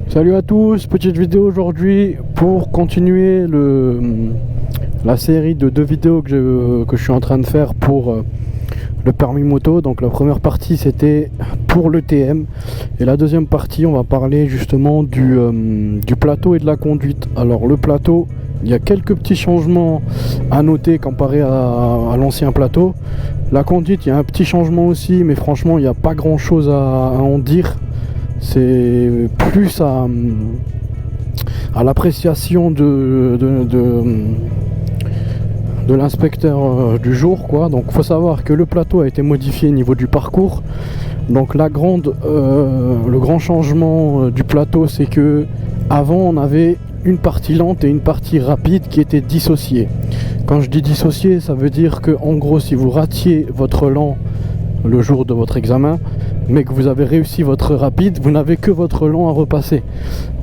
Salut à tous, petite vidéo aujourd'hui pour continuer la série de 2 vidéos que je suis en train de faire pour le permis moto. Donc la première partie c'était pour le TM et la deuxième partie on va parler justement du plateau et de la conduite. Alors le plateau, il y a quelques petits changements à noter comparé à l'ancien plateau. La conduite, il y a un petit changement aussi, mais franchement il n'y a pas grand chose à en dire. C'est plus à l'appréciation de l'inspecteur du jour, quoi. Donc faut savoir que le plateau a été modifié au niveau du parcours. Donc le grand changement du plateau, c'est que avant on avait une partie lente et une partie rapide qui étaient dissociées. Quand je dis dissociées, ça veut dire que en gros si vous ratiez votre lent le jour de votre examen, mais que vous avez réussi votre rapide, vous n'avez que votre lent à repasser.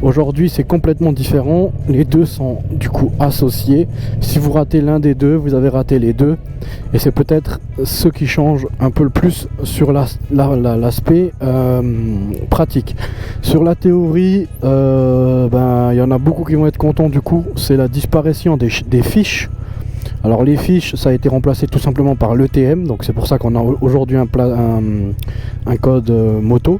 Aujourd'hui c'est complètement différent, les deux sont du coup associés. Si vous ratez l'un des deux, vous avez raté les deux, et c'est peut-être ce qui change un peu le plus sur l'aspect pratique. Sur la théorie, il y en a beaucoup qui vont être contents du coup, c'est la disparition des fiches. Alors les fiches, ça a été remplacé tout simplement par l'ETM, donc c'est pour ça qu'on a aujourd'hui un code moto.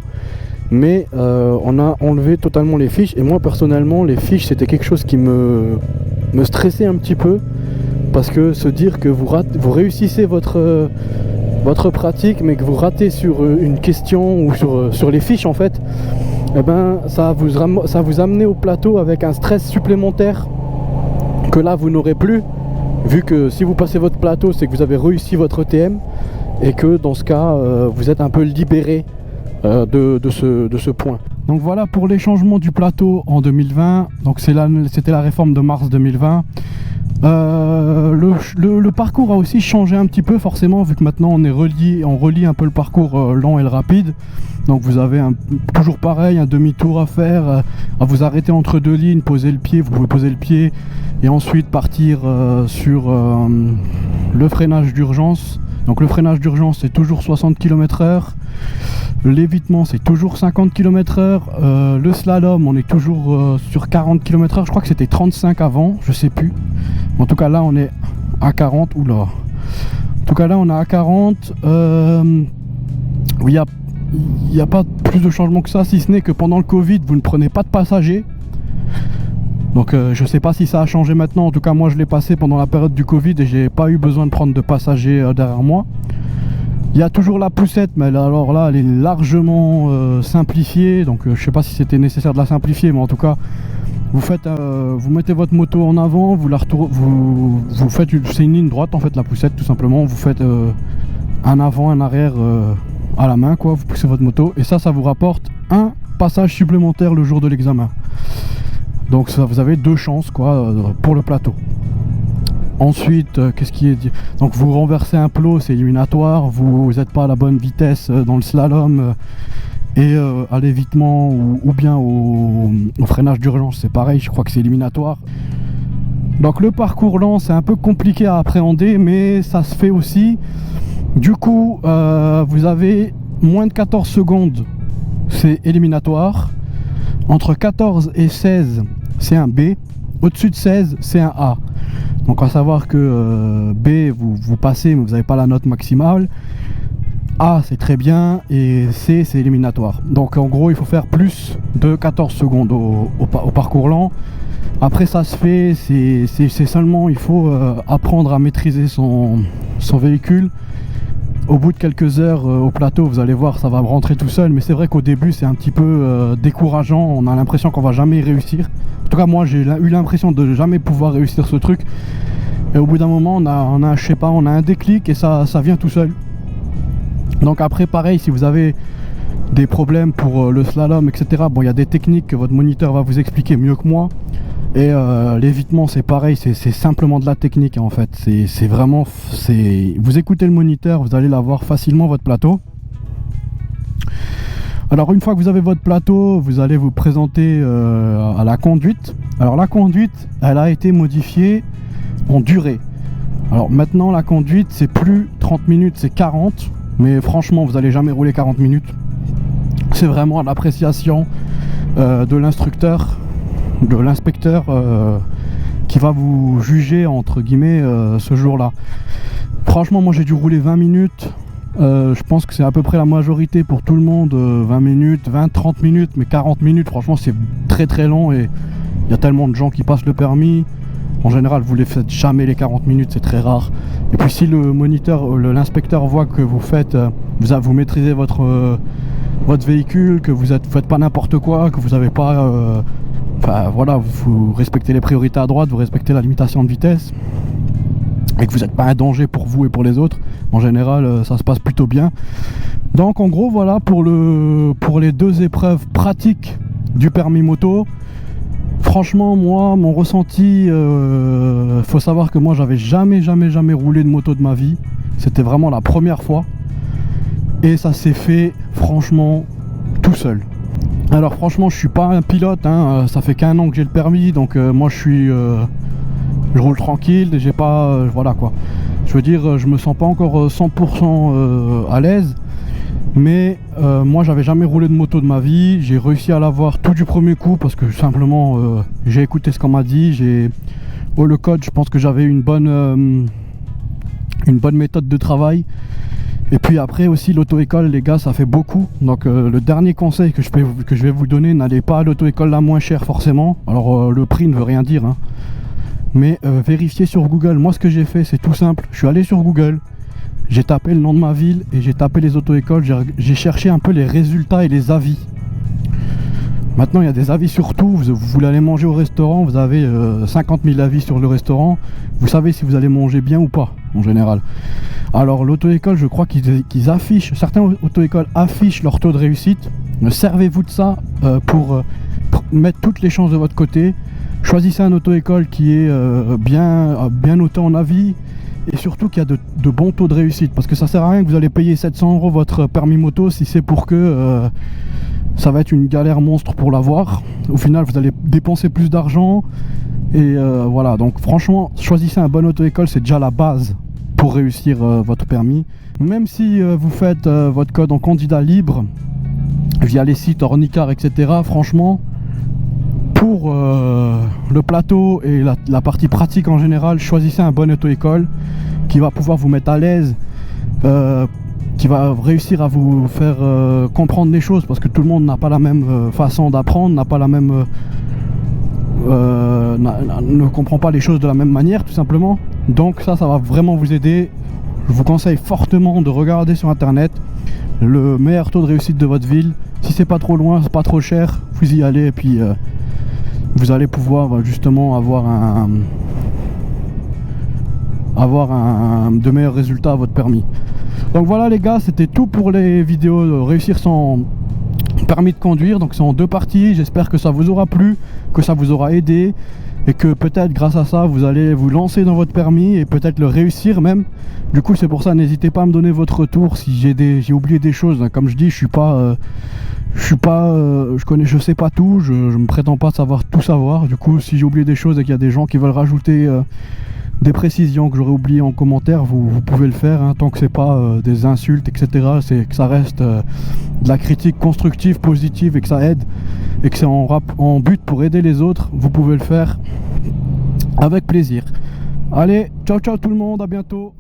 Mais on a enlevé totalement les fiches, et moi personnellement les fiches c'était quelque chose qui me stressait un petit peu, parce que se dire que vous réussissez votre pratique mais que vous ratez sur une question ou sur les fiches en fait, ça vous amener au plateau avec un stress supplémentaire que là vous n'aurez plus. Vu que si vous passez votre plateau, c'est que vous avez réussi votre TM, et que dans ce cas, vous êtes un peu libéré de ce point. Donc voilà pour les changements du plateau en 2020. Donc c'était la réforme de mars 2020. Le parcours a aussi changé un petit peu forcément, vu que maintenant on relie un peu le parcours lent et le rapide. Donc vous avez toujours pareil, un demi-tour à faire, à vous arrêter entre deux lignes, poser le pied, vous pouvez poser le pied et ensuite partir sur le freinage d'urgence. Donc le freinage d'urgence c'est toujours 60 km/h, l'évitement c'est toujours 50 km/h, le slalom on est toujours sur 40 km/h, je crois que c'était 35 avant, je sais plus. En tout cas là on est à 40, oula. En tout cas là on est à 40, il n'y a pas plus de changement que ça, si ce n'est que pendant le Covid vous ne prenez pas de passagers. Donc je sais pas si ça a changé maintenant, en tout cas moi je l'ai passé pendant la période du Covid et j'ai pas eu besoin de prendre de passagers derrière moi. Il y a toujours la poussette, mais alors là elle est largement simplifiée, donc je sais pas si c'était nécessaire de la simplifier, mais en tout cas vous mettez votre moto en avant, vous faites c'est une ligne droite en fait, la poussette tout simplement, vous faites un avant, un arrière à la main quoi, vous poussez votre moto et ça vous rapporte un passage supplémentaire le jour de l'examen. Donc ça, vous avez 2 chances quoi pour le plateau. Ensuite, qu'est-ce qui est dit? Donc vous renversez un plot, c'est éliminatoire. Vous n'êtes pas à la bonne vitesse dans le slalom et à l'évitement ou bien au freinage d'urgence, c'est pareil, je crois que c'est éliminatoire. Donc le parcours lent, c'est un peu compliqué à appréhender, mais ça se fait aussi. Du coup, vous avez moins de 14 secondes, c'est éliminatoire. Entre 14 et 16, c'est un B. Au-dessus de 16, c'est un A. Donc à savoir que B, vous passez, mais vous n'avez pas la note maximale. A, c'est très bien. Et C, c'est éliminatoire. Donc en gros, il faut faire plus de 14 secondes au parcours lent. Après, ça se fait. C'est seulement, il faut apprendre à maîtriser son véhicule. Au bout de quelques heures au plateau, vous allez voir, ça va rentrer tout seul. Mais c'est vrai qu'au début, c'est un petit peu décourageant. On a l'impression qu'on va jamais réussir. En tout cas, moi, j'ai eu l'impression de jamais pouvoir réussir ce truc. Et au bout d'un moment, on a un déclic et ça vient tout seul. Donc après, pareil, si vous avez des problèmes pour le slalom, etc. Bon, il y a des techniques que votre moniteur va vous expliquer mieux que moi. Et l'évitement c'est pareil, c'est simplement de la technique en fait, c'est vraiment, vous écoutez le moniteur, vous allez l'avoir facilement votre plateau. Alors une fois que vous avez votre plateau, vous allez vous présenter à la conduite. Alors la conduite, elle a été modifiée en durée. Alors maintenant la conduite c'est plus 30 minutes, c'est 40, mais franchement vous n'allez jamais rouler 40 minutes. C'est vraiment à l'appréciation de l'instructeur, de l'inspecteur qui va vous juger entre guillemets ce jour-là. Franchement, moi j'ai dû rouler 20 minutes. Je pense que c'est à peu près la majorité pour tout le monde, 20 minutes, 20-30 minutes, mais 40 minutes, franchement c'est très très long et il y a tellement de gens qui passent le permis. En général, vous les faites jamais les 40 minutes, c'est très rare. Et puis si le moniteur, l'inspecteur voit que vous faites, vous maîtrisez votre véhicule, que vous faites pas n'importe quoi, que vous n'avez pas, enfin voilà, vous respectez les priorités à droite, vous respectez la limitation de vitesse, et que vous n'êtes pas un danger pour vous et pour les autres, en général ça se passe plutôt bien. Donc en gros voilà pour les deux épreuves pratiques du permis moto. Franchement moi mon ressenti, faut savoir que moi j'avais jamais roulé de moto de ma vie, c'était vraiment la première fois et ça s'est fait franchement tout seul. Alors franchement je suis pas un pilote, hein, ça fait qu'1 an que j'ai le permis, donc moi je roule tranquille, j'ai pas, voilà quoi. Je veux dire, je me sens pas encore 100% à l'aise, mais moi j'avais jamais roulé de moto de ma vie, j'ai réussi à l'avoir tout du premier coup parce que simplement j'ai écouté ce qu'on m'a dit, le code, je pense que j'avais une bonne méthode de travail. Et puis après aussi l'auto-école, les gars, ça fait beaucoup. Donc le dernier conseil que je vais vous donner, n'allez pas à l'auto-école la moins chère forcément. Alors le prix ne veut rien dire, hein. Mais vérifiez sur Google. Moi ce que j'ai fait c'est tout simple, je suis allé sur Google, j'ai tapé le nom de ma ville et j'ai tapé les auto-écoles, j'ai cherché un peu les résultats et les avis. Maintenant il y a des avis sur tout, vous voulez aller manger au restaurant, vous avez 50 000 avis sur le restaurant, vous savez si vous allez manger bien ou pas en général. Alors l'auto-école, je crois qu'ils affichent, certains auto-écoles affichent leur taux de réussite. Servez-vous de ça pour mettre toutes les chances de votre côté. Choisissez un auto-école qui est bien noté en avis et surtout qui a de bons taux de réussite, parce que ça sert à rien que vous allez payer 700 € votre permis moto si c'est pour que ça va être une galère monstre pour l'avoir. Au final vous allez dépenser plus d'argent et voilà, donc franchement choisissez un bon auto-école, c'est déjà la base pour réussir votre permis. Même si vous faites votre code en candidat libre via les sites Ornicar, etc., franchement pour le plateau et la partie pratique en général, choisissez un bon auto-école qui va pouvoir vous mettre à l'aise, qui va réussir à vous faire comprendre les choses, parce que tout le monde n'a pas la même façon d'apprendre, n'a pas la même ne comprend pas les choses de la même manière tout simplement. Donc ça va vraiment vous aider. Je vous conseille fortement de regarder sur internet le meilleur taux de réussite de votre ville. Si c'est pas trop loin, c'est pas trop cher, vous y allez et puis vous allez pouvoir justement avoir de meilleurs résultats à votre permis. Donc voilà les gars, c'était tout pour les vidéos de réussir son permis de conduire. Donc c'est en 2 parties, j'espère que ça vous aura plu, que ça vous aura aidé et que peut-être grâce à ça vous allez vous lancer dans votre permis et peut-être le réussir même. Du coup c'est pour ça, n'hésitez pas à me donner votre retour si j'ai oublié des choses. Comme je dis, je sais pas tout, je me prétends pas savoir tout savoir. Du coup si j'ai oublié des choses et qu'il y a des gens qui veulent rajouter des précisions que j'aurais oublié en commentaire, vous pouvez le faire, hein, tant que c'est pas des insultes, etc. C'est que ça reste de la critique constructive, positive, et que ça aide, et que c'est en but pour aider les autres. Vous pouvez le faire avec plaisir. Allez, ciao ciao tout le monde, à bientôt.